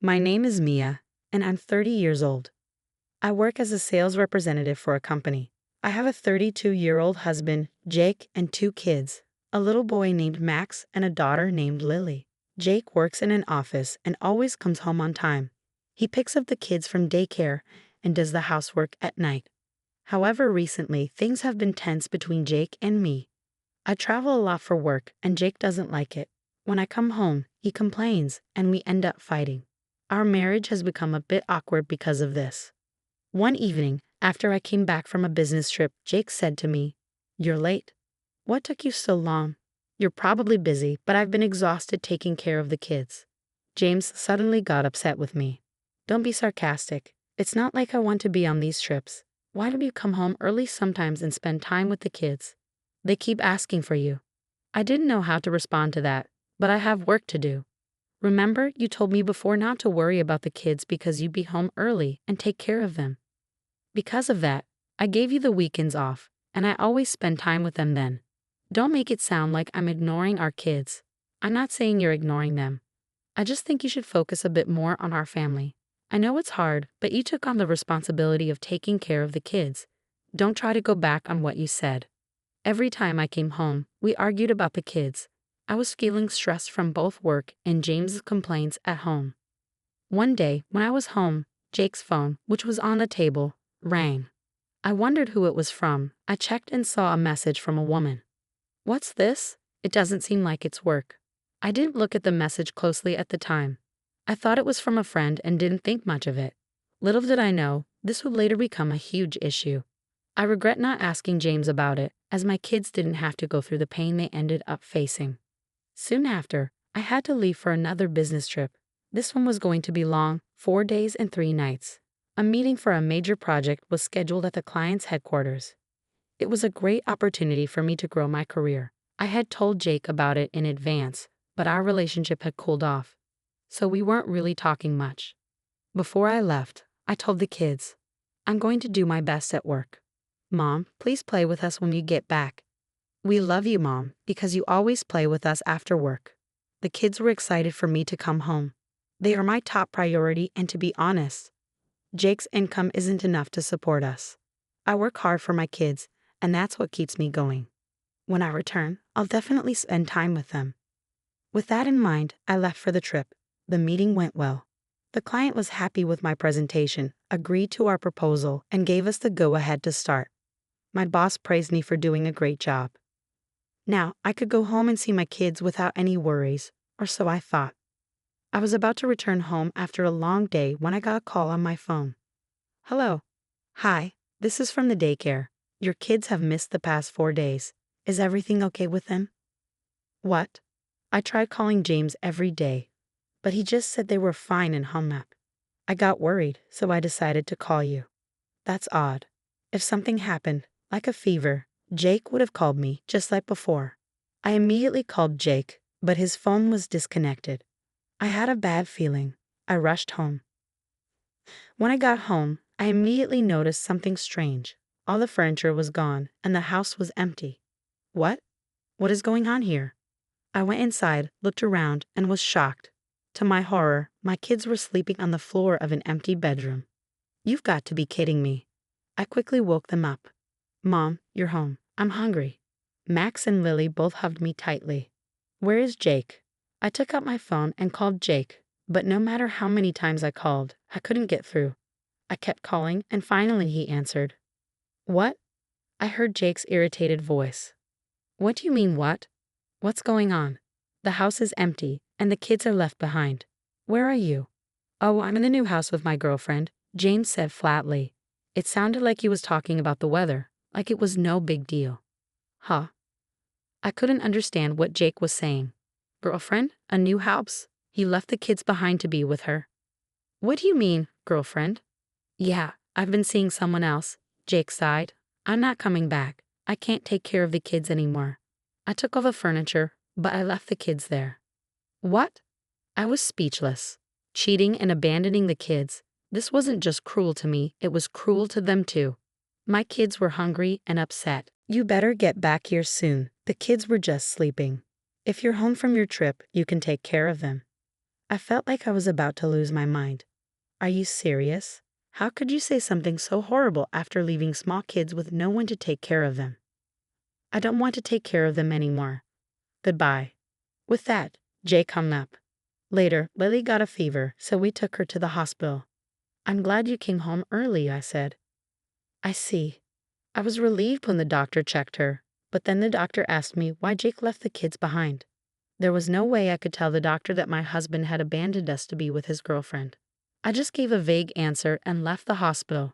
My name is Mia, and I'm 30 years old. I work as a sales representative for a company. I have a 32-year-old husband, Jake, and 2 kids, a little boy named Max and a daughter named Lily. Jake works in an office and always comes home on time. He picks up the kids from daycare and does the housework at night. However, recently, things have been tense between Jake and me. I travel a lot for work, and Jake doesn't like it. When I come home, he complains, and we end up fighting. Our marriage has become a bit awkward because of this. One evening, after I came back from a business trip, Jake said to me, "You're late. What took you so long? You're probably busy, but I've been exhausted taking care of the kids." James suddenly got upset with me. "Don't be sarcastic. It's not like I want to be on these trips. Why don't you come home early sometimes and spend time with the kids? They keep asking for you." I didn't know how to respond to that, but I have work to do. "Remember, you told me before not to worry about the kids because you'd be home early and take care of them. Because of that, I gave you the weekends off, and I always spend time with them then. Don't make it sound like I'm ignoring our kids. I'm not saying you're ignoring them. I just think you should focus a bit more on our family. I know it's hard, but you took on the responsibility of taking care of the kids. Don't try to go back on what you said." Every time I came home, we argued about the kids. I was feeling stressed from both work and James's complaints at home. One day, when I was home, Jake's phone, which was on the table, rang. I wondered who it was from. I checked and saw a message from a woman. "What's this? It doesn't seem like it's work." I didn't look at the message closely at the time. I thought it was from a friend and didn't think much of it. Little did I know, this would later become a huge issue. I regret not asking James about it, as my kids didn't have to go through the pain they ended up facing. Soon after, I had to leave for another business trip. This one was going to be long, 4 days and 3 nights. A meeting for a major project was scheduled at the client's headquarters. It was a great opportunity for me to grow my career. I had told Jake about it in advance, but our relationship had cooled off, so we weren't really talking much. Before I left, I told the kids, "I'm going to do my best at work. Mom, please play with us when you get back. We love you, Mom, because you always play with us after work." The kids were excited for me to come home. They are my top priority, and to be honest, Jake's income isn't enough to support us. I work hard for my kids, and that's what keeps me going. When I return, I'll definitely spend time with them. With that in mind, I left for the trip. The meeting went well. The client was happy with my presentation, agreed to our proposal, and gave us the go-ahead to start. My boss praised me for doing a great job. Now, I could go home and see my kids without any worries, or so I thought. I was about to return home after a long day when I got a call on my phone. "Hello. Hi, this is from the daycare. Your kids have missed the past 4 days. Is everything okay with them?" What? I tried calling James every day, but he just said they were fine and hung up. I got worried, so I decided to call you. That's odd. If something happened, like a fever, Jake would have called me just like before. I immediately called Jake, but his phone was disconnected. I had a bad feeling. I rushed home. When I got home, I immediately noticed something strange. All the furniture was gone, and the house was empty. What? What is going on here? I went inside, looked around, and was shocked. To my horror, my kids were sleeping on the floor of an empty bedroom. "You've got to be kidding me." I quickly woke them up. "Mom, you're home. I'm hungry." Max and Lily both hugged me tightly. "Where is Jake?" I took out my phone and called Jake, but no matter how many times I called, I couldn't get through. I kept calling, and finally he answered. "What?" I heard Jake's irritated voice. "What do you mean, what? What's going on? The house is empty, and the kids are left behind. Where are you?" "Oh, I'm in the new house with my girlfriend," James said flatly. It sounded like he was talking about the weather, like it was no big deal. Huh? I couldn't understand what Jake was saying. Girlfriend? A new house? He left the kids behind to be with her. "What do you mean, girlfriend?" "Yeah, I've been seeing someone else," Jake sighed. "I'm not coming back. I can't take care of the kids anymore. I took all the furniture, but I left the kids there." What? I was speechless. Cheating and abandoning the kids. This wasn't just cruel to me, it was cruel to them too. My kids were hungry and upset. "You better get back here soon. The kids were just sleeping. If you're home from your trip, you can take care of them." I felt like I was about to lose my mind. Are you serious? How could you say something so horrible after leaving small kids with no one to take care of them? I don't want to take care of them anymore. Goodbye. With that, Jake hung up. Later, Lily got a fever, so we took her to the hospital. I'm glad you came home early, I said. I see. I was relieved when the doctor checked her, but then the doctor asked me why Jake left the kids behind. There was no way I could tell the doctor that my husband had abandoned us to be with his girlfriend. I just gave a vague answer and left the hospital.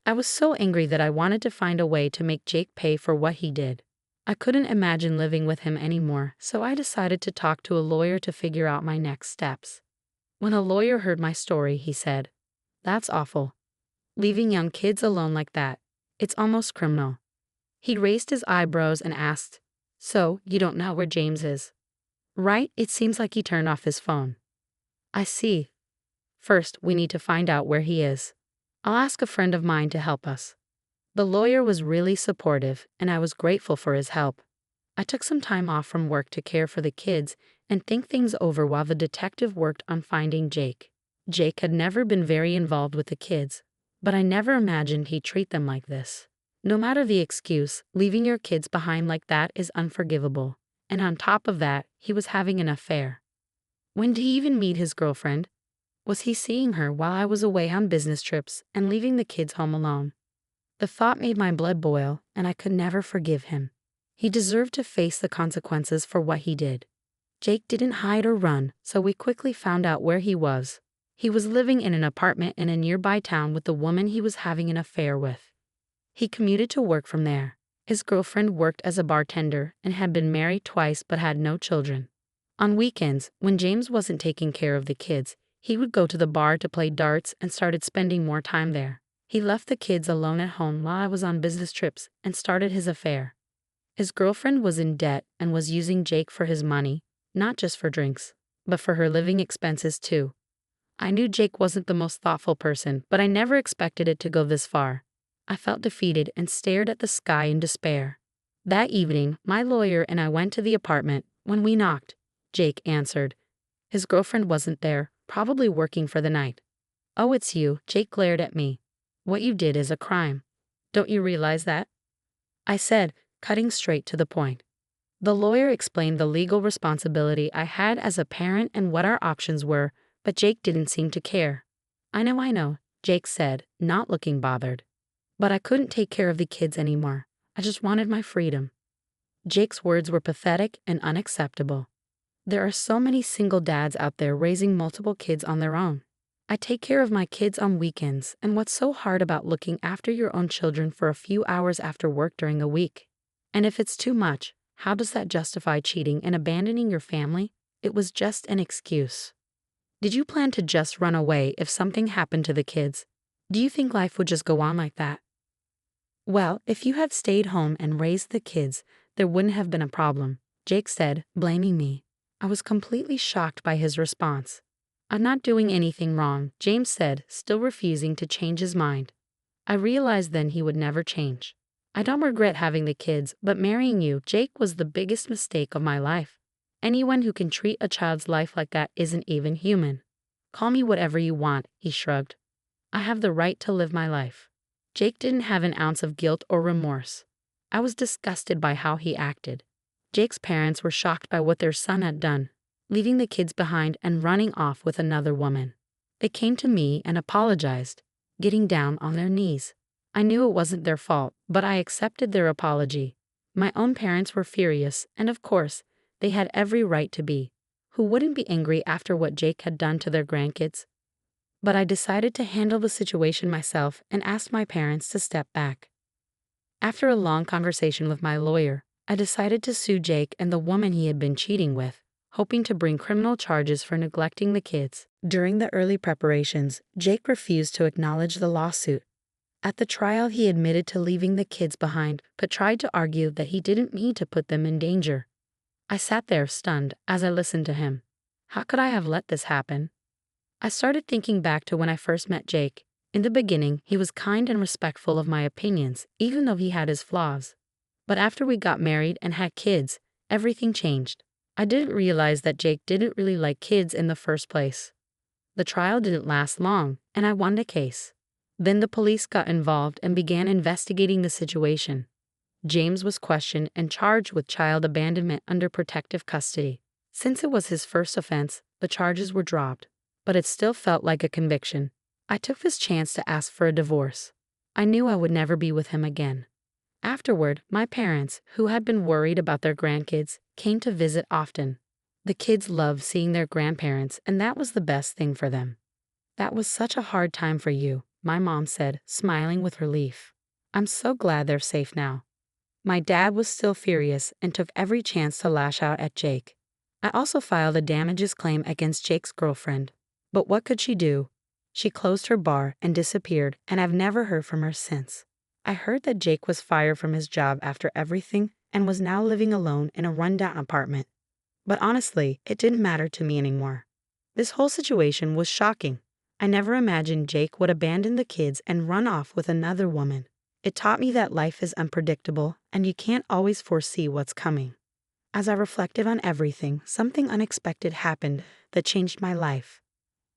I was so angry that I wanted to find a way to make Jake pay for what he did. I couldn't imagine living with him anymore, so I decided to talk to a lawyer to figure out my next steps. When a lawyer heard my story, he said, "That's awful. Leaving young kids alone like that. It's almost criminal." He raised his eyebrows and asked, "So, you don't know where James is?" "Right, it seems like he turned off his phone." "I see. First, we need to find out where he is. I'll ask a friend of mine to help us." The lawyer was really supportive, and I was grateful for his help. I took some time off from work to care for the kids and think things over while the detective worked on finding Jake. Jake had never been very involved with the kids, but I never imagined he'd treat them like this. No matter the excuse, leaving your kids behind like that is unforgivable. And on top of that, he was having an affair. When did he even meet his girlfriend? Was he seeing her while I was away on business trips and leaving the kids home alone? The thought made my blood boil, and I could never forgive him. He deserved to face the consequences for what he did. Jake didn't hide or run, so we quickly found out where he was. He was living in an apartment in a nearby town with the woman he was having an affair with. He commuted to work from there. His girlfriend worked as a bartender and had been married twice but had no children. On weekends, when James wasn't taking care of the kids, he would go to the bar to play darts and started spending more time there. He left the kids alone at home while I was on business trips and started his affair. His girlfriend was in debt and was using Jake for his money, not just for drinks, but for her living expenses too. I knew Jake wasn't the most thoughtful person, but I never expected it to go this far. I felt defeated and stared at the sky in despair. That evening, my lawyer and I went to the apartment. When we knocked, Jake answered. His girlfriend wasn't there, probably working for the night. "Oh, it's you," Jake glared at me. "What you did is a crime. Don't you realize that?" I said, cutting straight to the point. The lawyer explained the legal responsibility I had as a parent and what our options were, but Jake didn't seem to care. I know, Jake said, not looking bothered. But I couldn't take care of the kids anymore. I just wanted my freedom. Jake's words were pathetic and unacceptable. There are so many single dads out there raising multiple kids on their own. I take care of my kids on weekends, and what's so hard about looking after your own children for a few hours after work during a week? And if it's too much, how does that justify cheating and abandoning your family? It was just an excuse. Did you plan to just run away if something happened to the kids? Do you think life would just go on like that? Well, if you had stayed home and raised the kids, there wouldn't have been a problem, Jake said, blaming me. I was completely shocked by his response. I'm not doing anything wrong, James said, still refusing to change his mind. I realized then he would never change. I don't regret having the kids, but marrying you, Jake, was the biggest mistake of my life. Anyone who can treat a child's life like that isn't even human. Call me whatever you want, he shrugged. I have the right to live my life. Jake didn't have an ounce of guilt or remorse. I was disgusted by how he acted. Jake's parents were shocked by what their son had done, leaving the kids behind and running off with another woman. They came to me and apologized, getting down on their knees. I knew it wasn't their fault, but I accepted their apology. My own parents were furious, and of course, they had every right to be. Who wouldn't be angry after what Jake had done to their grandkids? But I decided to handle the situation myself and asked my parents to step back. After a long conversation with my lawyer, I decided to sue Jake and the woman he had been cheating with, hoping to bring criminal charges for neglecting the kids. During the early preparations, Jake refused to acknowledge the lawsuit. At the trial, he admitted to leaving the kids behind, but tried to argue that he didn't mean to put them in danger. I sat there stunned as I listened to him. How could I have let this happen? I started thinking back to when I first met Jake. In the beginning, he was kind and respectful of my opinions, even though he had his flaws. But after we got married and had kids, everything changed. I didn't realize that Jake didn't really like kids in the first place. The trial didn't last long, and I won the case. Then the police got involved and began investigating the situation. James was questioned and charged with child abandonment under protective custody. Since it was his first offense, the charges were dropped, but it still felt like a conviction. I took this chance to ask for a divorce. I knew I would never be with him again. Afterward, my parents, who had been worried about their grandkids, came to visit often. The kids loved seeing their grandparents, and that was the best thing for them. "That was such a hard time for you," my mom said, smiling with relief. "I'm so glad they're safe now." My dad was still furious and took every chance to lash out at Jake. I also filed a damages claim against Jake's girlfriend. But what could she do? She closed her bar and disappeared, and I've never heard from her since. I heard that Jake was fired from his job after everything and was now living alone in a rundown apartment. But honestly, it didn't matter to me anymore. This whole situation was shocking. I never imagined Jake would abandon the kids and run off with another woman. It taught me that life is unpredictable and you can't always foresee what's coming. As I reflected on everything, something unexpected happened that changed my life.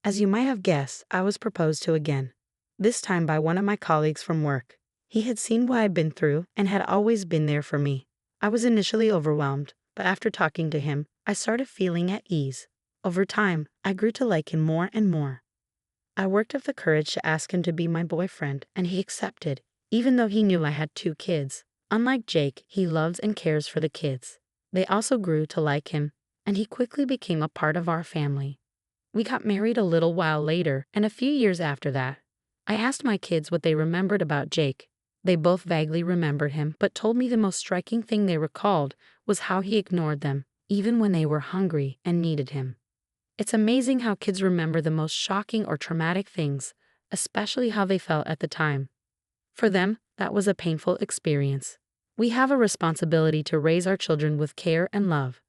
As you might have guessed, I was proposed to again. This time by one of my colleagues from work. He had seen what I'd been through and had always been there for me. I was initially overwhelmed, but after talking to him, I started feeling at ease. Over time, I grew to like him more and more. I worked up the courage to ask him to be my boyfriend, and he accepted, even though he knew I had 2 kids. Unlike Jake, he loves and cares for the kids. They also grew to like him, and he quickly became a part of our family. We got married a little while later, and a few years after that. I asked my kids what they remembered about Jake. They both vaguely remembered him, but told me the most striking thing they recalled was how he ignored them, even when they were hungry and needed him. It's amazing how kids remember the most shocking or traumatic things, especially how they felt at the time. For them, that was a painful experience. We have a responsibility to raise our children with care and love.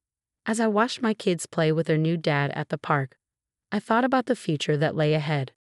As I watched my kids play with their new dad at the park, I thought about the future that lay ahead.